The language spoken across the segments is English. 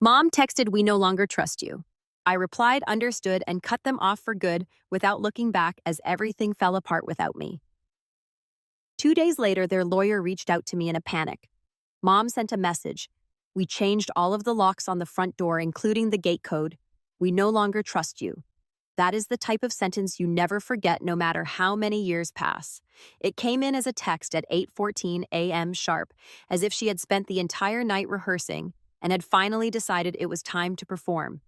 Mom texted, "We no longer trust you." I replied, understood, and cut them off for good without looking back as everything fell apart without me. 2 days later, their lawyer reached out to me in a panic. Mom sent a message. "We changed all of the locks on the front door, including the gate code. We no longer trust you." That is the type of sentence you never forget no matter how many years pass. It came in as a text at 8:14 a.m. sharp, as if she had spent the entire night rehearsing and had finally decided it was time to perform.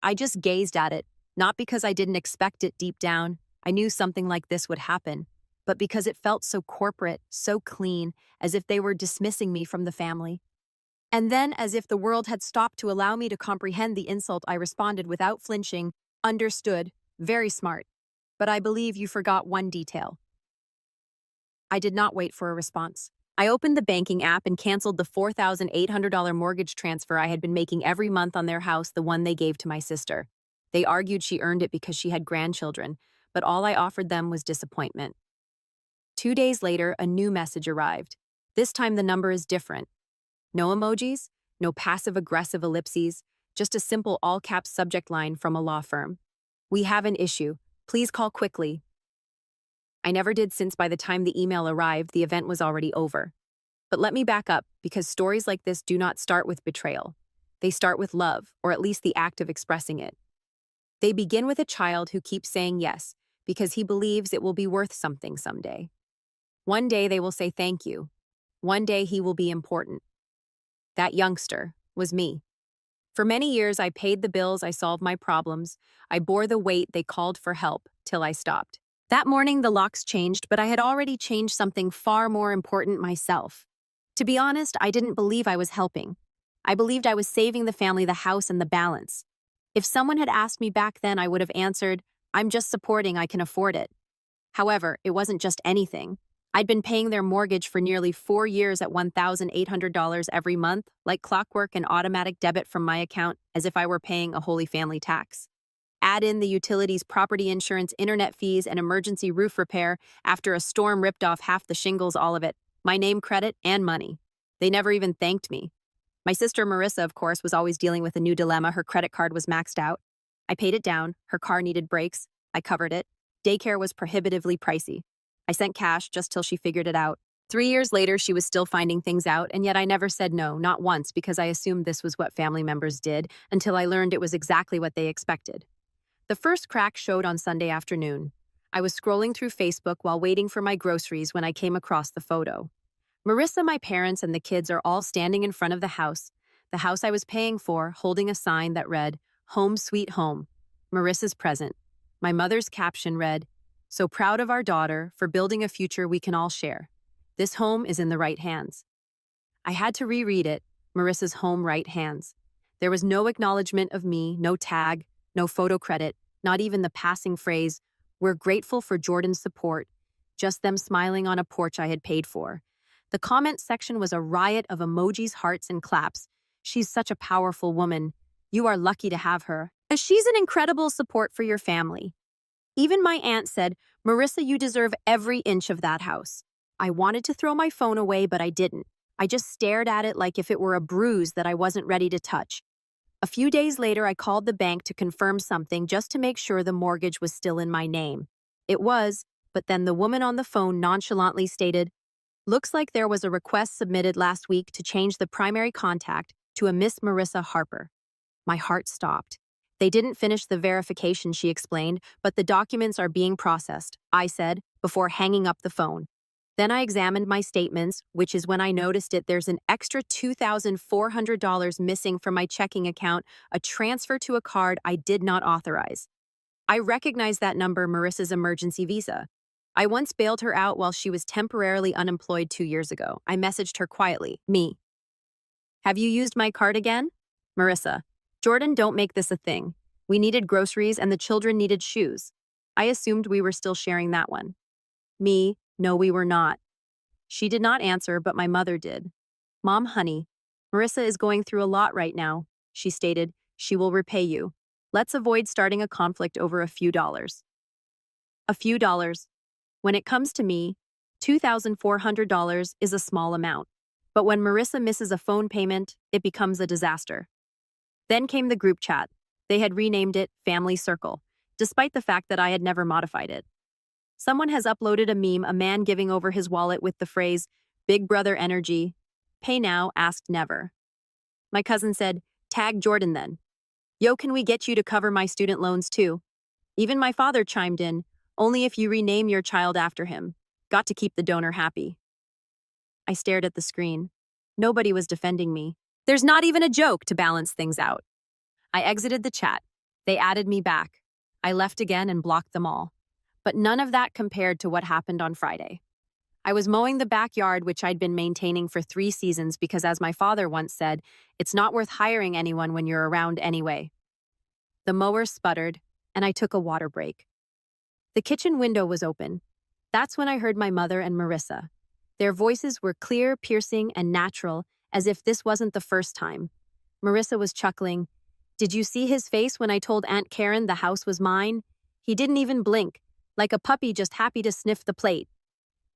I just gazed at it, not because I didn't expect it deep down. I knew something like this would happen, but because it felt so corporate, so clean, as if they were dismissing me from the family. And then, as if the world had stopped to allow me to comprehend the insult, I responded without flinching, "Understood. Very smart. But I believe you forgot one detail." I did not wait for a response. I opened the banking app and canceled the $4,800 mortgage transfer I had been making every month on their house, the one they gave to my sister. They argued she earned it because she had grandchildren, but all I offered them was disappointment. 2 days later, a new message arrived. This time the number is different. No emojis, no passive-aggressive ellipses, just a simple all-caps subject line from a law firm. "We have an issue. Please call quickly." I never did, since by the time the email arrived, the event was already over. But let me back up, because stories like this do not start with betrayal. They start with love, or at least the act of expressing it. They begin with a child who keeps saying yes, because he believes it will be worth something someday. One day they will say thank you. One day he will be important. That youngster was me. For many years, I paid the bills, I solved my problems, I bore the weight they called for help, till I stopped. That morning, the locks changed, but I had already changed something far more important myself. To be honest, I didn't believe I was helping. I believed I was saving the family, the house, and the balance. If someone had asked me back then, I would have answered, "I'm just supporting, I can afford it." However, it wasn't just anything. I'd been paying their mortgage for nearly 4 years at $1,800 every month, like clockwork, and automatic debit from my account, as if I were paying a Holy Family tax. Add in the utilities, property insurance, internet fees, and emergency roof repair after a storm ripped off half the shingles, all of it. My name, credit, and money. They never even thanked me. My sister Marissa, of course, was always dealing with a new dilemma. Her credit card was maxed out. I paid it down. Her car needed brakes. I covered it. Daycare was prohibitively pricey. I sent cash just till she figured it out. 3 years later, she was still finding things out, and yet I never said no, not once, because I assumed this was what family members did, until I learned it was exactly what they expected. The first crack showed on Sunday afternoon. I was scrolling through Facebook while waiting for my groceries when I came across the photo. Marissa, my parents, and the kids are all standing in front of the house I was paying for, holding a sign that read, "Home Sweet Home. Marissa's present." My mother's caption read, "So proud of our daughter for building a future we can all share. This home is in the right hands." I had to reread it, Marissa's home, right hands. There was no acknowledgement of me, no tag, no photo credit, not even the passing phrase, "We're grateful for Jordan's support," just them smiling on a porch I had paid for. The comment section was a riot of emojis, hearts, and claps. "She's such a powerful woman. You are lucky to have her. She's an incredible support for your family." Even my aunt said, "Marissa, you deserve every inch of that house." I wanted to throw my phone away, but I didn't. I just stared at it like if it were a bruise that I wasn't ready to touch. A few days later, I called the bank to confirm something just to make sure the mortgage was still in my name. It was, but then the woman on the phone nonchalantly stated, "Looks like there was a request submitted last week to change the primary contact to a Miss Marissa Harper." My heart stopped. "They didn't finish the verification," she explained, "but the documents are being processed," I said, before hanging up the phone. Then I examined my statements, which is when I noticed it. There's an extra $2,400 missing from my checking account, a transfer to a card I did not authorize. I recognized that number, Marissa's emergency visa. I once bailed her out while she was temporarily unemployed 2 years ago. I messaged her quietly, "Me. Have you used my card again?" Marissa, "Jordan, don't make this a thing. We needed groceries and the children needed shoes." I assumed we were still sharing that one. Me, "No, we were not." She did not answer, but my mother did. "Mom, honey, Marissa is going through a lot right now," she stated. "She will repay you. Let's avoid starting a conflict over a few dollars." A few dollars. When it comes to me, $2,400 is a small amount. But when Marissa misses a phone payment, it becomes a disaster. Then came the group chat. They had renamed it Family Circle, despite the fact that I had never modified it. Someone has uploaded a meme, a man giving over his wallet with the phrase, Big Brother energy, pay now, ask never. My cousin said, tag Jordan then. Yo, can we get you to cover my student loans too? Even my father chimed in, only if you rename your child after him. Got to keep the donor happy. I stared at the screen. Nobody was defending me. There's not even a joke to balance things out. I exited the chat. They added me back. I left again and blocked them all. But none of that compared to what happened on Friday. I was mowing the backyard, which I'd been maintaining for 3 seasons because, as my father once said, it's not worth hiring anyone when you're around anyway. The mower sputtered, and I took a water break. The kitchen window was open. That's when I heard my mother and Marissa. Their voices were clear, piercing, and natural, as if this wasn't the first time. Marissa was chuckling. Did you see his face when I told Aunt Karen the house was mine? He didn't even blink, like a puppy just happy to sniff the plate.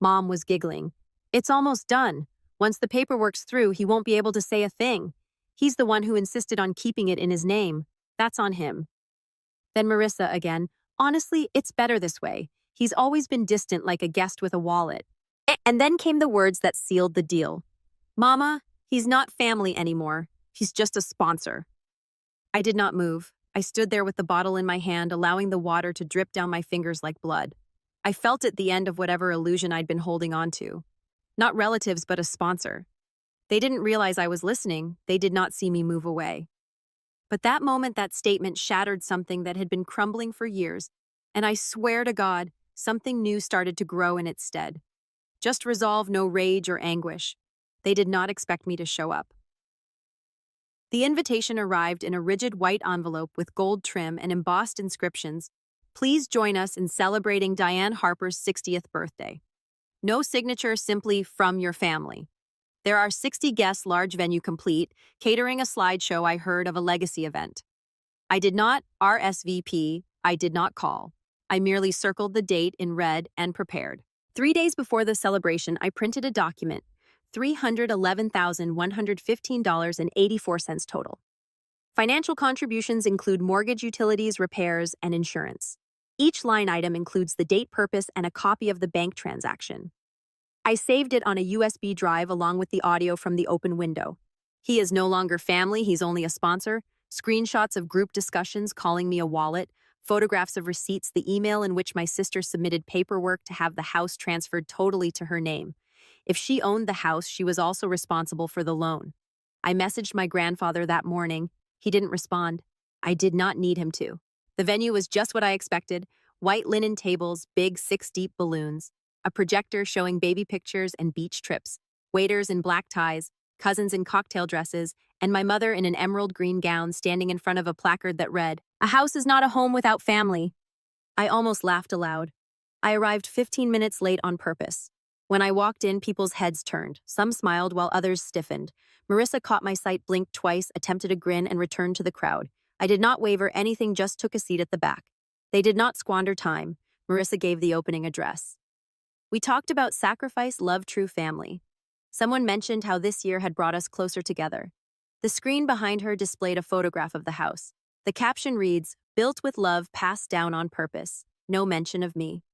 Mom was giggling. It's almost done. Once the paperwork's through, he won't be able to say a thing. He's the one who insisted on keeping it in his name. That's on him. Then Marissa again. Honestly, it's better this way. He's always been distant like a guest with a wallet. And then came the words that sealed the deal. Mama, he's not family anymore. He's just a sponsor. I did not move. I stood there with the bottle in my hand, allowing the water to drip down my fingers like blood. I felt at the end of whatever illusion I'd been holding on to. Not relatives, but a sponsor. They didn't realize I was listening. They did not see me move away. But that moment, that statement shattered something that had been crumbling for years, and I swear to God, something new started to grow in its stead. Just resolve, no rage or anguish. They did not expect me to show up. The invitation arrived in a rigid white envelope with gold trim and embossed inscriptions. Please join us in celebrating Diane Harper's 60th birthday. No signature, simply from your family. There are 60 guests, large venue complete, catering a slideshow I heard of a legacy event. I did not RSVP, I did not call. I merely circled the date in red and prepared. 3 days before the celebration, I printed a document, $311,115.84 total. Financial contributions include mortgage, utilities, repairs, and insurance. Each line item includes the date, purpose, and a copy of the bank transaction. I saved it on a USB drive along with the audio from the open window. He is no longer family, he's only a sponsor. Screenshots of group discussions calling me a wallet, photographs of receipts, the email in which my sister submitted paperwork to have the house transferred totally to her name. If she owned the house, she was also responsible for the loan. I messaged my grandfather that morning. He didn't respond. I did not need him to. The venue was just what I expected. White linen tables, big 6-deep balloons, a projector showing baby pictures and beach trips, waiters in black ties, cousins in cocktail dresses, and my mother in an emerald green gown standing in front of a placard that read, "A house is not a home without family." I almost laughed aloud. I arrived 15 minutes late on purpose. When I walked in, people's heads turned. Some smiled while others stiffened. Marissa caught my sight, blinked twice, attempted a grin, and returned to the crowd. I did not waver anything, just took a seat at the back. They did not squander time. Marissa gave the opening address. We talked about sacrifice, love, true family. Someone mentioned how this year had brought us closer together. The screen behind her displayed a photograph of the house. The caption reads, "Built with love, passed down on purpose. No mention of me."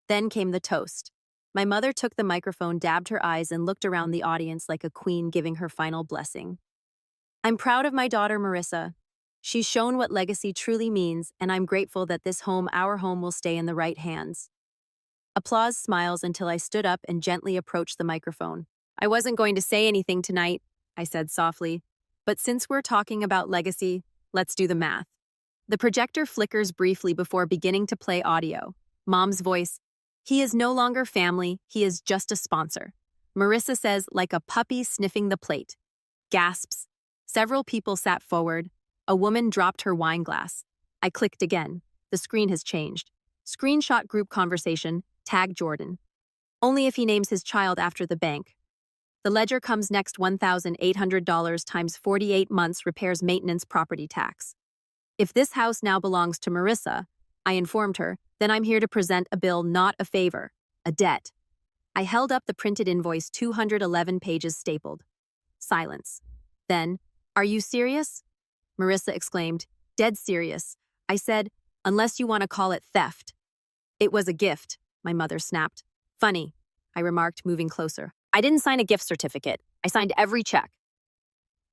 Then came the toast. My mother took the microphone, dabbed her eyes, and looked around the audience like a queen giving her final blessing. I'm proud of my daughter, Marissa. She's shown what legacy truly means, and I'm grateful that this home, our home, will stay in the right hands. Applause, smiles until I stood up and gently approached the microphone. I wasn't going to say anything tonight, I said softly, but since we're talking about legacy, let's do the math. The projector flickers briefly before beginning to play audio. Mom's voice, "He is no longer family, he is just a sponsor." Marissa says, like a puppy sniffing the plate. Gasps. Several people sat forward. A woman dropped her wine glass. I clicked again. The screen has changed. Screenshot group conversation, tag Jordan. Only if he names his child after the bank. The ledger comes next, $1,800 times 48 months, repairs, maintenance, property tax. If this house now belongs to Marissa, I informed her, then I'm here to present a bill, not a favor, a debt. I held up the printed invoice, 211 pages stapled. Silence. Then, "Are you serious?" Marissa exclaimed, dead serious. I said, unless you want to call it theft. It was a gift, my mother snapped. Funny, I remarked, moving closer. I didn't sign a gift certificate. I signed every check.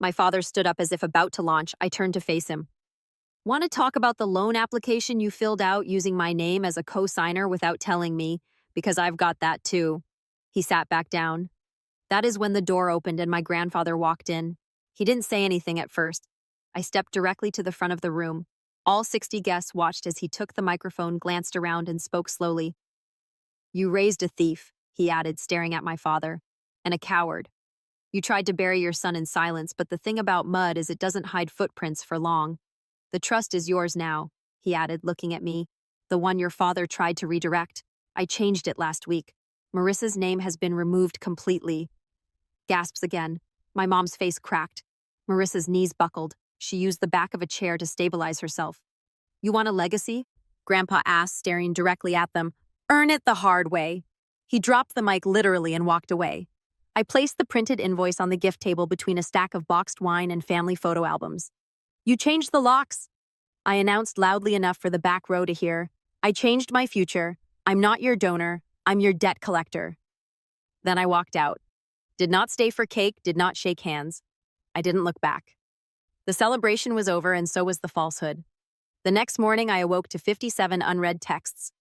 My father stood up as if about to launch. I turned to face him. Want to talk about the loan application you filled out using my name as a co-signer without telling me? Because I've got that too. He sat back down. That is when the door opened and my grandfather walked in. He didn't say anything at first. I stepped directly to the front of the room. All 60 guests watched as he took the microphone, glanced around, and spoke slowly. You raised a thief, he added, staring at my father, and a coward. You tried to bury your son in silence, but the thing about mud is it doesn't hide footprints for long. The trust is yours now, he added, looking at me. The one your father tried to redirect. I changed it last week. Marissa's name has been removed completely. Gasps again. My mom's face cracked. Marissa's knees buckled. She used the back of a chair to stabilize herself. You want a legacy? Grandpa asked, staring directly at them. Earn it the hard way. He dropped the mic literally and walked away. I placed the printed invoice on the gift table between a stack of boxed wine and family photo albums. You changed the locks, I announced loudly enough for the back row to hear. I changed my future. I'm not your donor. I'm your debt collector. Then I walked out. Did not stay for cake, did not shake hands. I didn't look back. The celebration was over, and so was the falsehood. The next morning, I awoke to 57 unread texts.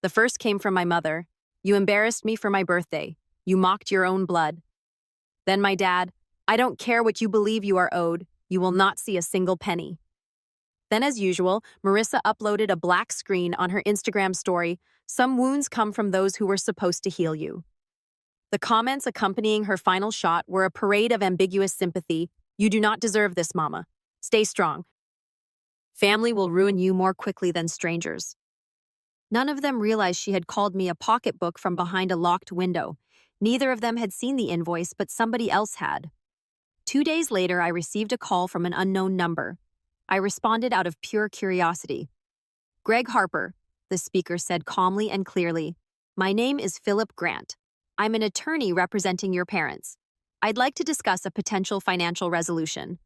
The first came from my mother. You embarrassed me for my birthday. You mocked your own blood. Then my dad. I don't care what you believe you are owed. You will not see a single penny. Then, as usual, Marissa uploaded a black screen on her Instagram story. Some wounds come from those who were supposed to heal you. The comments accompanying her final shot were a parade of ambiguous sympathy. You do not deserve this, Mama. Stay strong. Family will ruin you more quickly than strangers. None of them realized she had called me a pocketbook from behind a locked window. Neither of them had seen the invoice, but somebody else had. 2 days later, I received a call from an unknown number. I responded out of pure curiosity. Greg Harper, the speaker said calmly and clearly. My name is Philip Grant. I'm an attorney representing your parents. I'd like to discuss a potential financial resolution.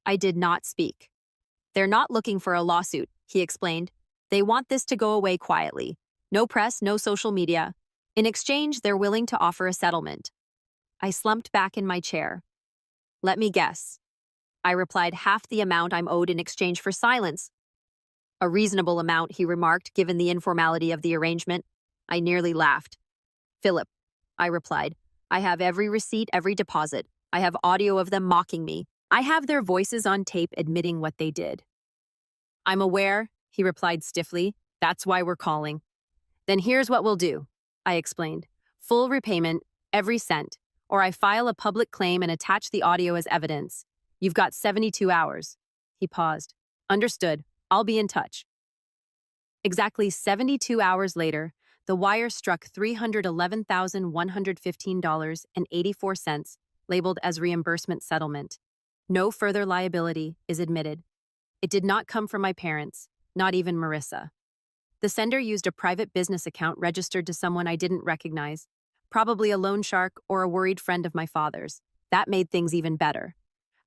I did not speak. They're not looking for a lawsuit, he explained. They want this to go away quietly. No press, no social media. In exchange, they're willing to offer a settlement. I slumped back in my chair. Let me guess. I replied, half the amount I'm owed in exchange for silence. A reasonable amount, he remarked, given the informality of the arrangement. I nearly laughed. Philip, I replied, I have every receipt, every deposit. I have audio of them mocking me. I have their voices on tape admitting what they did. I'm aware, he replied stiffly. That's why we're calling. Then here's what we'll do, I explained. Full repayment, every cent, or I file a public claim and attach the audio as evidence. You've got 72 hours. He paused. Understood. I'll be in touch. Exactly 72 hours later, the wire struck $311,115.84, labeled as reimbursement settlement. No further liability is admitted. It did not come from my parents, not even Marissa. The sender used a private business account registered to someone I didn't recognize, probably a loan shark or a worried friend of my father's. That made things even better.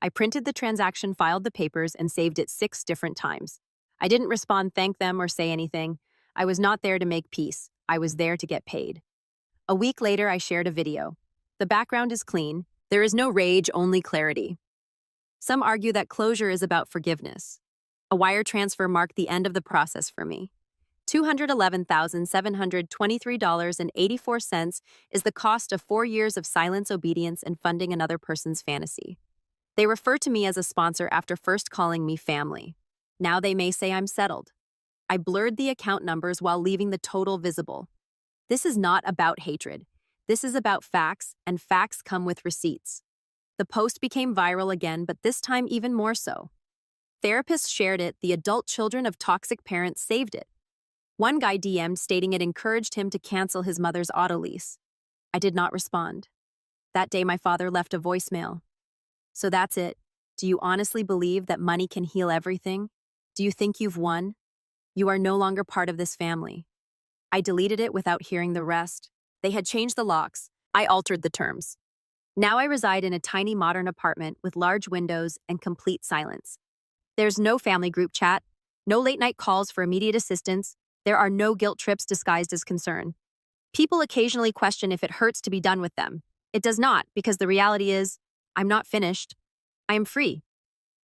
I printed the transaction, filed the papers, and saved it 6 different times. I didn't respond, thank them, or say anything. I was not there to make peace. I was there to get paid. A week later, I shared a video. The background is clean. There is no rage, only clarity. Some argue that closure is about forgiveness. A wire transfer marked the end of the process for me. $211,723.84 is the cost of 4 years of silence, obedience, and funding another person's fantasy. They refer to me as a sponsor after first calling me family. Now they may say I'm settled. I blurred the account numbers while leaving the total visible. This is not about hatred. This is about facts, and facts come with receipts. The post became viral again, but this time even more so. Therapists shared it, the adult children of toxic parents saved it. One guy DM'd stating it encouraged him to cancel his mother's auto lease. I did not respond. That day my father left a voicemail. So that's it. Do you honestly believe that money can heal everything? Do you think you've won? You are no longer part of this family. I deleted it without hearing the rest. They had changed the locks. I altered the terms. Now I reside in a tiny modern apartment with large windows and complete silence. There's no family group chat, no late night calls for immediate assistance. There are no guilt trips disguised as concern. People occasionally question if it hurts to be done with them. It does not, because the reality is, I'm not finished. I am free.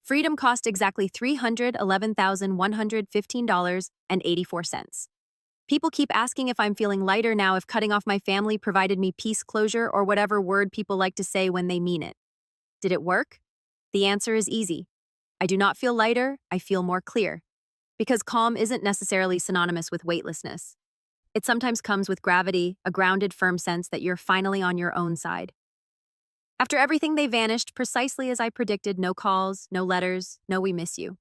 Freedom cost exactly $311,115.84. People keep asking if I'm feeling lighter now if cutting off my family provided me peace, closure, or whatever word people like to say when they mean it. Did it work? The answer is easy. I do not feel lighter, I feel more clear. Because calm isn't necessarily synonymous with weightlessness. It sometimes comes with gravity, a grounded, firm sense that you're finally on your own side. After everything, they vanished precisely as I predicted. No calls, no letters, no "we miss you."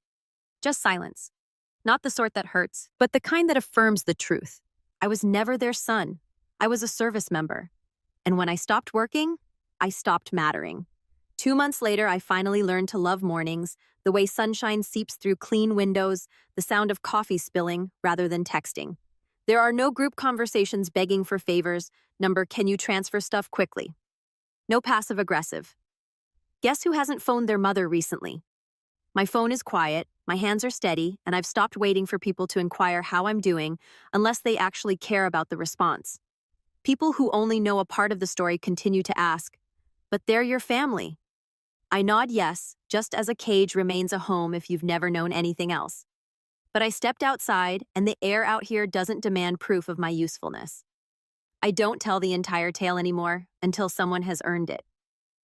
Just silence. Not the sort that hurts, but the kind that affirms the truth. I was never their son. I was a service member. And when I stopped working, I stopped mattering. 2 months later, I finally learned to love mornings, the way sunshine seeps through clean windows, the sound of coffee spilling rather than texting. There are no group conversations begging for favors, number "can you transfer stuff quickly?" No passive aggressive. Guess who hasn't phoned their mother recently? My phone is quiet, my hands are steady, and I've stopped waiting for people to inquire how I'm doing unless they actually care about the response. People who only know a part of the story continue to ask, "But they're your family." I nod yes, just as a cage remains a home if you've never known anything else. But I stepped outside, and the air out here doesn't demand proof of my usefulness. I don't tell the entire tale anymore until someone has earned it.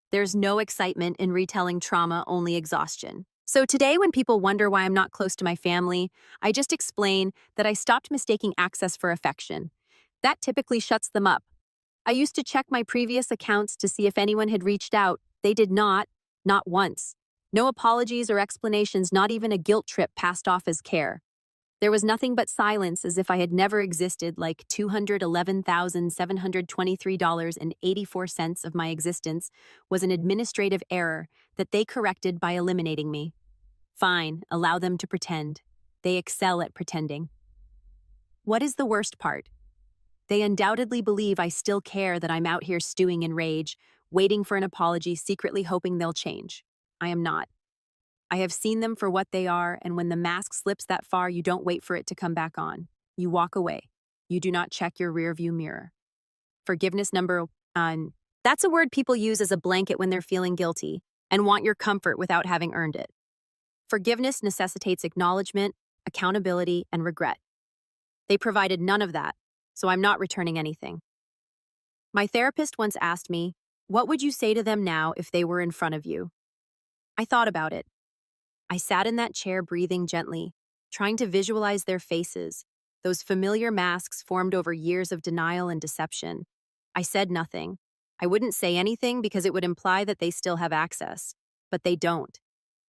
There's no excitement in retelling trauma, only exhaustion. So today, when people wonder why I'm not close to my family, I just explain that I stopped mistaking access for affection. That typically shuts them up. I used to check my previous accounts to see if anyone had reached out. They did not once. No apologies or explanations, not even a guilt trip passed off as care. There was nothing but silence, as if I had never existed, like $211,723.84 of my existence was an administrative error that they corrected by eliminating me. Fine, allow them to pretend. They excel at pretending. What is the worst part? They undoubtedly believe I still care, that I'm out here stewing in rage, waiting for an apology, secretly hoping they'll change. I am not. I have seen them for what they are, and when the mask slips that far, you don't wait for it to come back on. You walk away. You do not check your rearview mirror. Forgiveness number one. That's a word people use as a blanket when they're feeling guilty and want your comfort without having earned it. Forgiveness necessitates acknowledgement, accountability, and regret. They provided none of that, so I'm not returning anything. My therapist once asked me, "What would you say to them now if they were in front of you?" I thought about it. I sat in that chair breathing gently, trying to visualize their faces, those familiar masks formed over years of denial and deception. I said nothing. I wouldn't say anything because it would imply that they still have access. But they don't.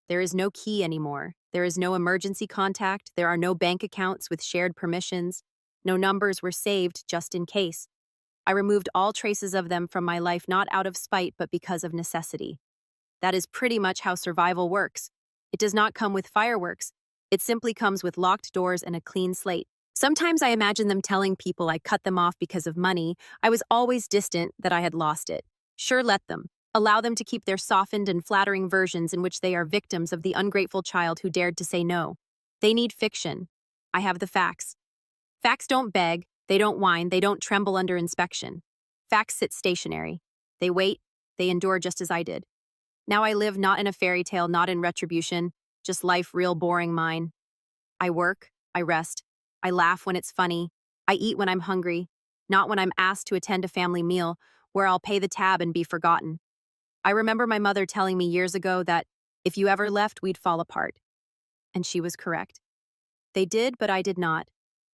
There is no key anymore. There is no emergency contact. There are no bank accounts with shared permissions. No numbers were saved just in case. I removed all traces of them from my life, not out of spite, but because of necessity. That is pretty much how survival works. It does not come with fireworks. It simply comes with locked doors and a clean slate. Sometimes I imagine them telling people I cut them off because of money. I was always distant, that I had lost it. Sure, let them. Allow them to keep their softened and flattering versions in which they are victims of the ungrateful child who dared to say no. They need fiction. I have the facts. Facts don't beg, they don't whine, they don't tremble under inspection. Facts sit stationary. They wait, they endure just as I did. Now I live not in a fairy tale, not in retribution, just life real boring mine. I work, I rest, I laugh when it's funny, I eat when I'm hungry, not when I'm asked to attend a family meal where I'll pay the tab and be forgotten. I remember my mother telling me years ago that if you ever left, we'd fall apart. And she was correct. They did, but I did not.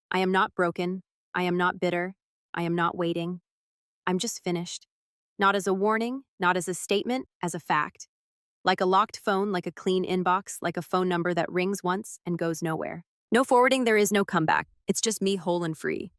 I am not broken. I am not bitter. I am not waiting. I'm just finished. Not as a warning, not as a statement, as a fact. Like a locked phone, like a clean inbox, like a phone number that rings once and goes nowhere. No forwarding, there is no comeback. It's just me whole and free.